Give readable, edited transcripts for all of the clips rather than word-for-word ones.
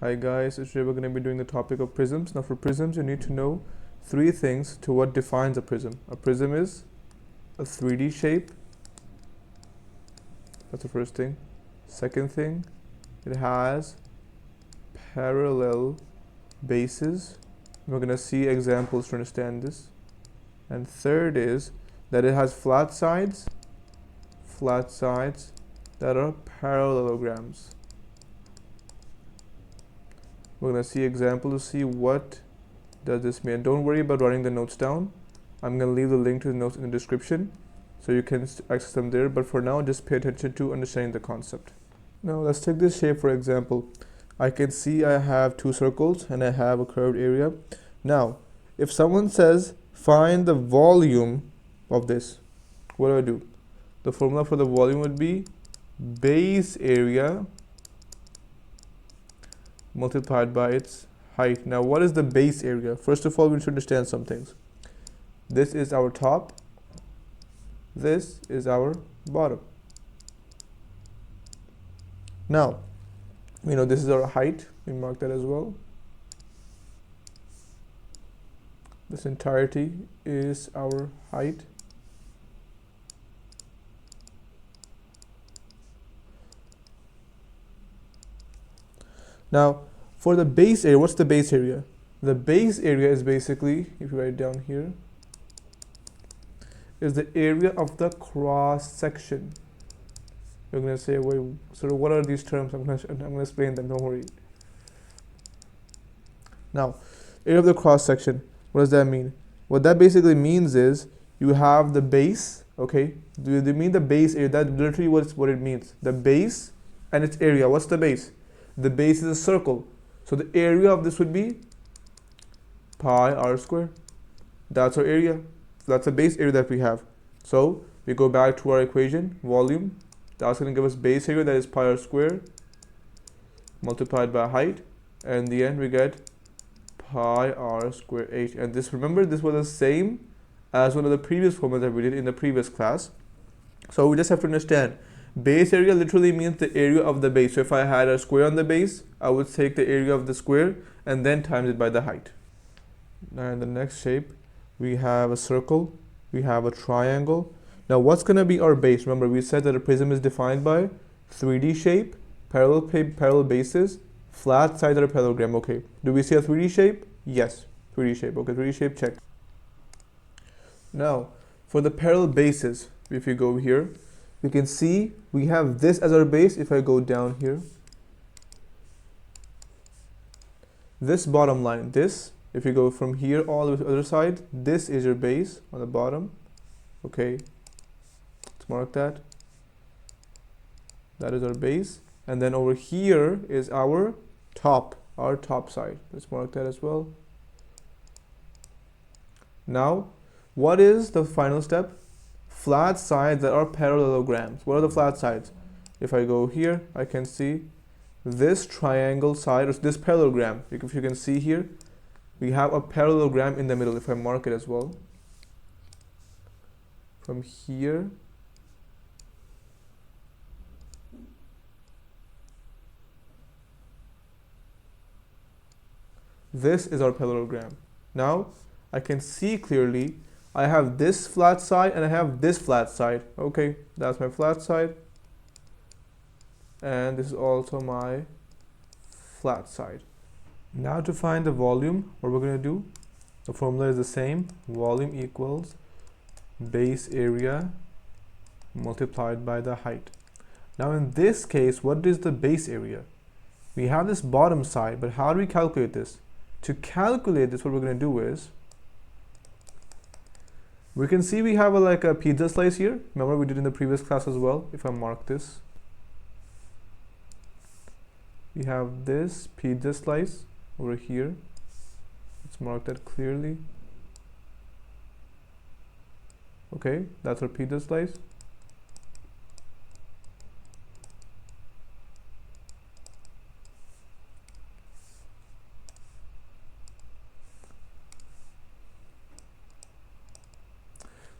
Hi guys, today we're going to be doing the topic of prisms. Now for prisms you need to know three things to what defines a prism. A prism is a 3D shape. That's the first thing. Second thing, it has parallel bases. We're going to see examples to understand this. And third is that it has flat sides that are parallelograms. We're going to see example to see what does this mean. Don't worry about writing the notes down. I'm going to leave the link to the notes in the description so you can access them there, but for now just pay attention to understanding the concept. Now let's take this shape for example. I can see I have two circles and I have a curved area. Now if someone says find the volume of this, what do? The formula for the volume would be base area multiplied by its height. Now what is the base area? First of all, we should understand some things. This is our top, this is our bottom. Now we know this is our height, we mark that as well. This entirety is our height. Now for the base area, what's the base area? The base area is basically, if you write it down here, is the area of the cross section. You're going to say, wait, so what are these terms? I'm going to explain them, don't worry. Now, area of the cross section, what does that mean? What that basically means is you have the base, okay? Do they mean the base area? That's literally what it means. The base and its area. What's the base? The base is a circle. So the area of this would be pi r square. That's our area. That's the base area that we have. So we go back to our equation, volume. That's going to give us base area, that is pi r square multiplied by height. And in the end we get pi r square h. And this, remember, this was the same as one of the previous formulas that we did in the previous class. So we just have to understand, base area literally means the area of the base. So if I had a square on the base, I would take the area of the square and then times it by the height. Now in the next shape, we have a circle, we have a triangle. Now what's going to be our base? Remember, we said that a prism is defined by 3D shape, parallel bases, flat sides that are parallelogram. Okay, do we see a 3D shape? Yes, 3D shape. Okay, 3D shape, check. Now for the parallel bases, if you go here, we can see we have this as our base. If I go down here, this bottom line, this, if you go from here all the way to the other side, this is your base on the bottom. Okay, let's mark that. That is our base. And then over here is our top side. Let's mark that as well. Now, what is the final step? Flat sides that are parallelograms. What are the flat sides? If I go here, I can see this triangle side, or this parallelogram. If you can see here, we have a parallelogram in the middle. If I mark it as well, from here this is our parallelogram. Now I can see clearly I have this flat side and I have this flat side. Okay, that's my flat side, and this is also my flat side. Now to find the volume, what we're going to do, the formula is the same. Volume equals base area multiplied by the height. Now in this case, what is the base area? We have this bottom side, but how do we calculate this? To calculate this, what we're going to do is, we can see we have like a pizza slice here. Remember, we did in the previous class as well. If I mark this, we have this pizza slice over here. Let's mark that clearly. Okay, that's our pizza slice.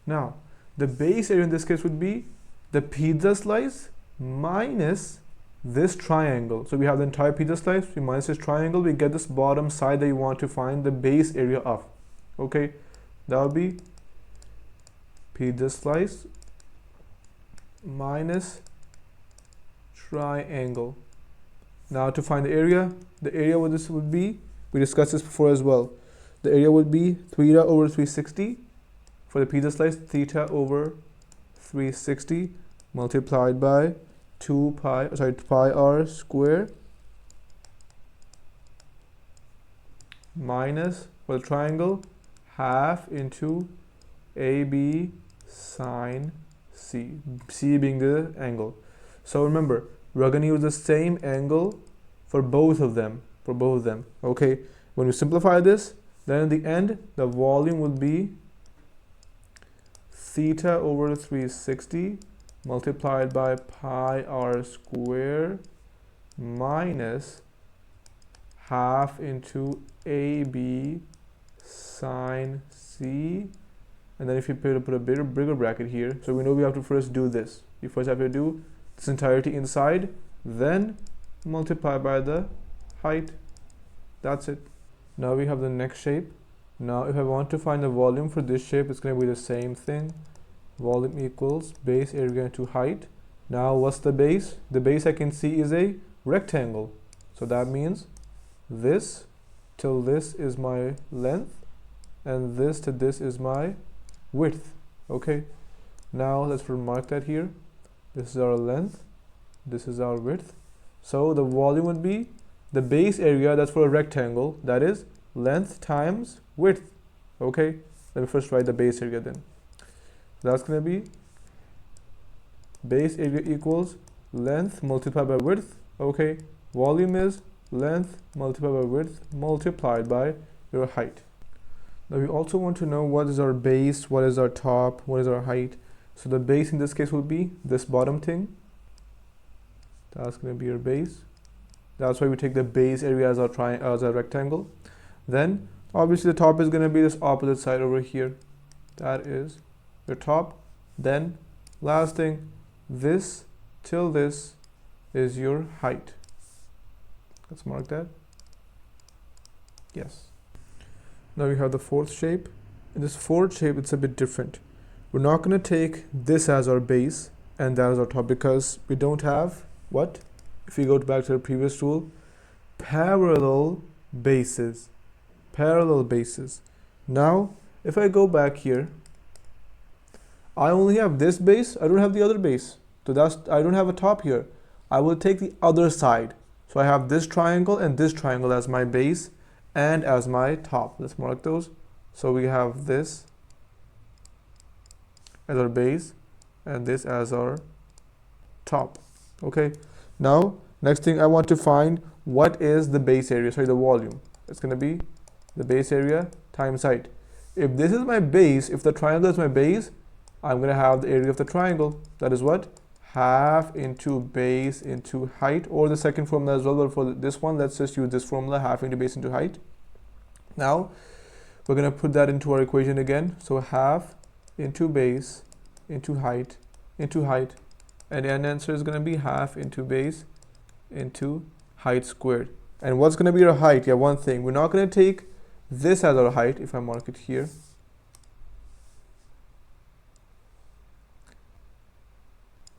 Now, the base area in this case would be the pizza slice minus this triangle. So we have the entire pizza slice, we minus this triangle, we get this bottom side that you want to find the base area of. Okay, that would be pizza slice minus triangle. Now to find the area what this would be, we discussed this before as well. The area would be theta over 360 for the pizza slice, theta over 360 multiplied by pi r square minus, for the triangle, half into AB sine C, C being the angle. So remember, we're going to use the same angle for both of them, okay? When we simplify this, then in the end, the volume would be theta over 360 multiplied by pi r square minus half into AB sine C. And then if you put a bigger bracket here, so we know we have to first do this. You first have to do this entirety inside, then multiply by the height. That's it. Now we have the next shape. Now if I want to find the volume for this shape, it's going to be the same thing. Volume equals base area into height. Now what's the base? The base I can see is a rectangle. So that means this till this is my length, and this to this is my width. Okay, now let's remark that here. This is our length, this is our width. So the volume would be the base area, that's for a rectangle, that is length times width. Okay, let me first write the base area then. That's going to be base area equals length multiplied by width. Okay, volume is length multiplied by width multiplied by your height. Now we also want to know what is our base, what is our top, what is our height. So the base in this case will be this bottom thing. That's going to be your base. That's why we take the base area as our rectangle. Then obviously the top is going to be this opposite side over here. That is your top. Then last thing, this till this is your height. Let's mark that. Yes. Now we have the fourth shape. In this fourth shape, it's a bit different. We're not going to take this as our base and that as our top, because we don't have what? If we go back to the previous rule, parallel bases. Parallel bases. Now, if I go back here, I only have this base, I don't have the other base. So I don't have a top here. I will take the other side. So I have this triangle and this triangle as my base and as my top. Let's mark those. So we have this as our base and this as our top. Okay, now next thing, I want to find what is the base area, sorry, the volume. It's going to be the base area times height. If this is my base, if the triangle is my base, I'm going to have the area of the triangle. That is what? Half into base into height, or the second formula as well. But for this one, let's just use this formula, half into base into height. Now we're going to put that into our equation again. So half into base into height, and the answer is going to be half into base into height squared. And what's going to be our height? Yeah, one thing, we're not going to take this as our height. If I mark it here,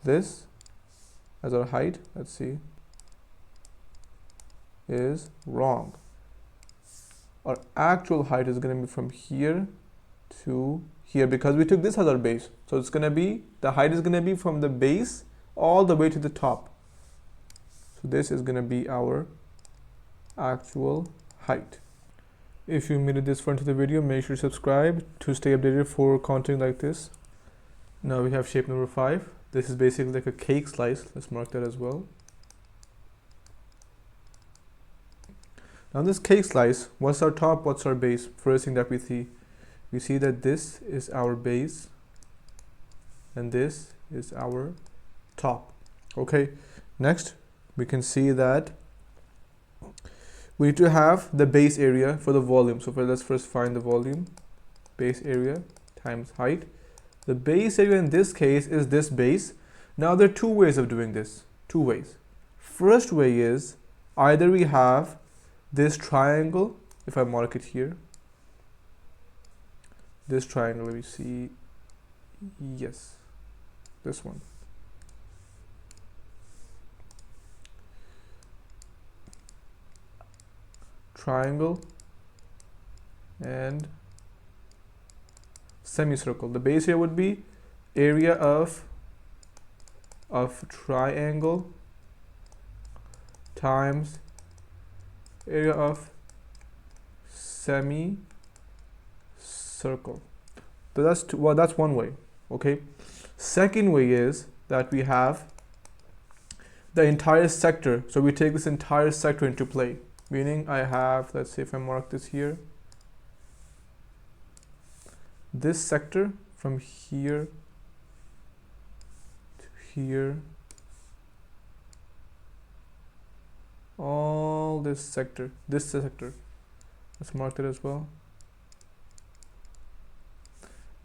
this as our height, let's see, is wrong. Our actual height is going to be from here to here, because we took this as our base. So it's going to be, the height is going to be from the base all the way to the top. So this is going to be our actual height. If you made it this far into the video, make sure to subscribe to stay updated for content like this. Now we have shape number 5. This is basically like a cake slice. Let's mark that as well. Now this cake slice, what's our top, what's our base? First thing that we see that this is our base and this is our top. Okay, next we can see that we need to have the base area for the volume. So let's first find the volume. Base area times height. The base area in this case is this base. Now there are two ways of doing this. Two ways. First way is either we have this triangle, if I mark it here, this triangle, we see, yes, this one. Triangle and semicircle. The base here would be area of triangle times area of semicircle. So that's one way. Okay. Second way is that we have the entire sector. So we take this entire sector into play. Meaning I have, let's say if I mark this here, this sector from here to here, all this sector, let's mark it as well.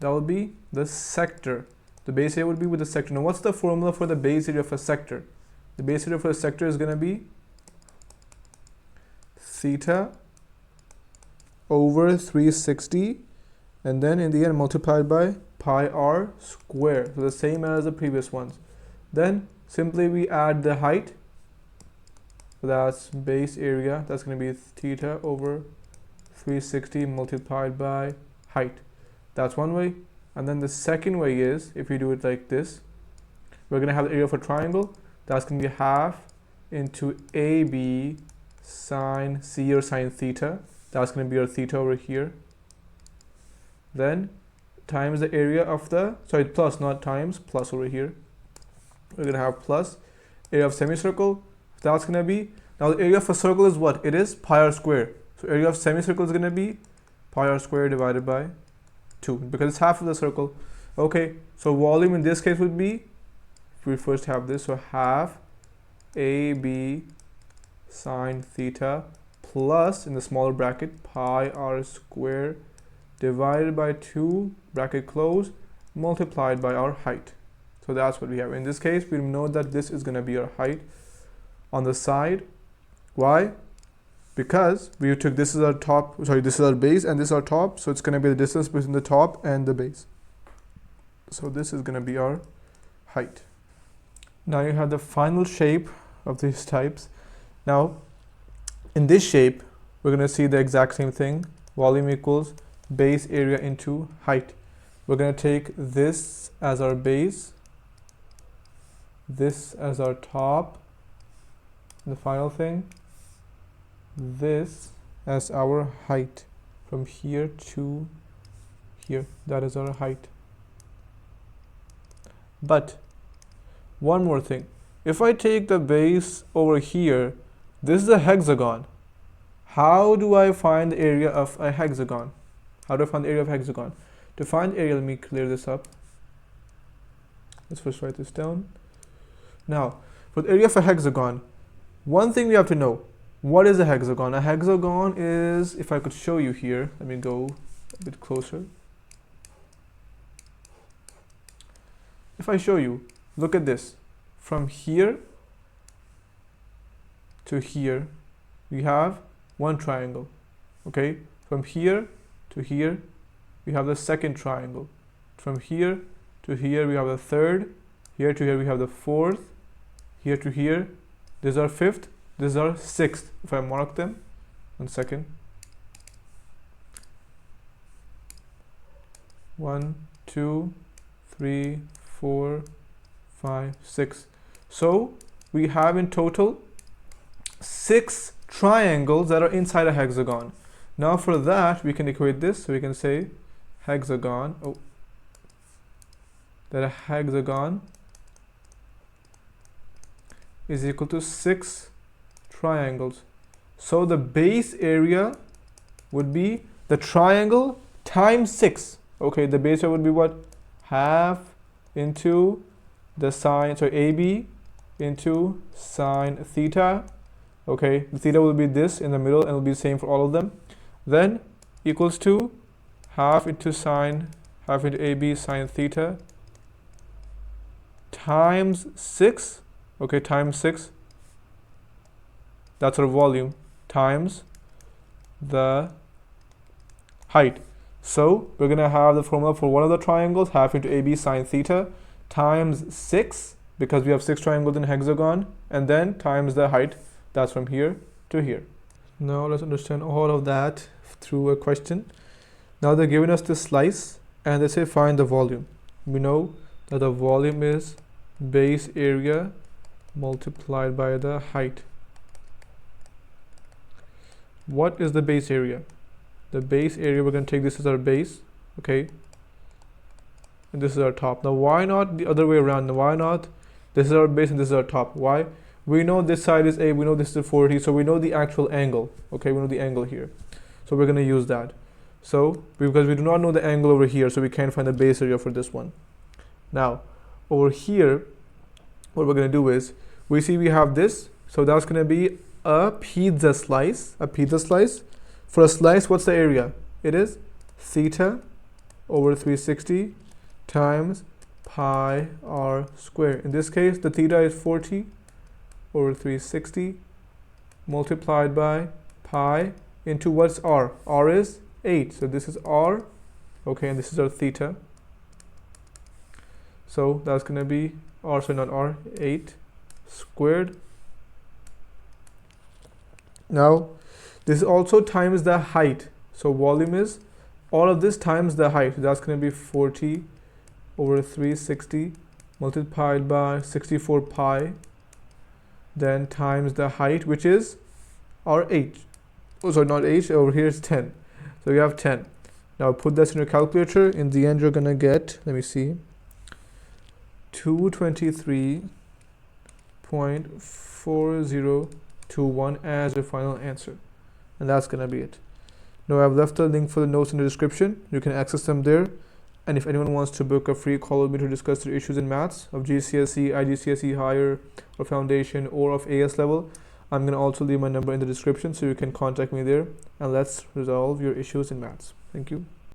That will be the sector. The base area would be with the sector. Now what's the formula for the base area of a sector? The base area for a sector is going to be theta over 360 and then in the end multiplied by pi r squared. So the same as the previous ones. Then simply we add the height. So that's base area. That's going to be theta over 360 multiplied by height. That's one way. And then the second way is, if we do it like this, we're going to have the area of a triangle. That's going to be half into AB sine C or sine theta. That's going to be our theta over here. Then times the area of the, sorry, plus, not times, plus over here. We're going to have plus area of semicircle. That's going to be, now the area of a circle is what? It is pi r squared. So area of semicircle is going to be pi r squared divided by 2 because it's half of the circle. Okay, so volume in this case would be, if we first have this, so half AB sine theta plus, in the smaller bracket, pi r squared divided by 2, bracket close, multiplied by our height. So that's what we have. In this case, we know that this is going to be our height on the side. Why? Because we took this is our top, sorry, this is our base and this is our top. So it's going to be the distance between the top and the base. So this is going to be our height. Now you have the final shape of these types. Now in this shape, we're going to see the exact same thing. Volume equals base area into height. We're going to take this as our base, this as our top, the final thing, this as our height from here to here. That is our height. But one more thing, if I take the base over here, this is a hexagon. How do I find the area of a hexagon? How do I find the area of a hexagon? To find area, let me clear this up. Let's first write this down. Now, for the area of a hexagon, one thing we have to know, what is a hexagon? A hexagon is, if I could show you here, let me go a bit closer. If I show you, look at this. From here to here, we have one triangle. Okay, from here to here, we have the second triangle. From here to here, we have the third. Here to here, we have the fourth. Here to here, this is our fifth. This is our sixth. If I mark them, 1 second. 1, 2, 3, 4, 5, 6. So we have in total 6 triangles that are inside a hexagon. Now for that, we can equate this. So we can say hexagon, that a hexagon is equal to 6 triangles. So the base area would be the triangle times 6. Okay, the base area would be what? Half into the sine, so AB into sine theta. Okay, the theta will be this in the middle and it will be the same for all of them. Then equals to half into AB sine theta times 6. Okay, times 6. that's our volume, times the height. So we're gonna have the formula for one of the triangles, half into AB sine theta, times 6, because we have 6 triangles in hexagon, and then times the height, that's from here to here. Now let's understand all of that through a question. Now they're giving us this slice, and they say find the volume. We know that the volume is base area multiplied by the height. What is the base area? The base area, we're going to take this as our base, okay, and this is our top. Now why not the other way around? Now, why not this is our base and this is our top? Why? We know this side is A, we know this is 40, so we know the actual angle, okay, we know the angle here, so we're going to use that. So because we do not know the angle over here, so we can't find the base area for this one. Now over here, what we're going to do is, we see we have this, so that's going to be a pizza slice. For a slice, what's the area? It is theta over 360 times pi r squared. In this case, the theta is 40 over 360 multiplied by pi into what's r? R is 8. So this is r, okay, and this is our theta. So that's going to be r, so not r, 8 squared. Now this is also times the height. So volume is all of this times the height. That's going to be 40 over 360 multiplied by 64 pi, then times the height, which is our h. Oh, sorry, not h, over here is 10. So you have 10. Now put this in your calculator. In the end, you're going to get, let me see, 223.4021 as your final answer. And that's going to be it. Now I've left a link for the notes in the description. You can access them there. And if anyone wants to book a free call with me to discuss their issues in maths of GCSE, IGCSE higher, or foundation, or of AS level, I'm going to also leave my number in the description, so you can contact me there and let's resolve your issues in maths. Thank you.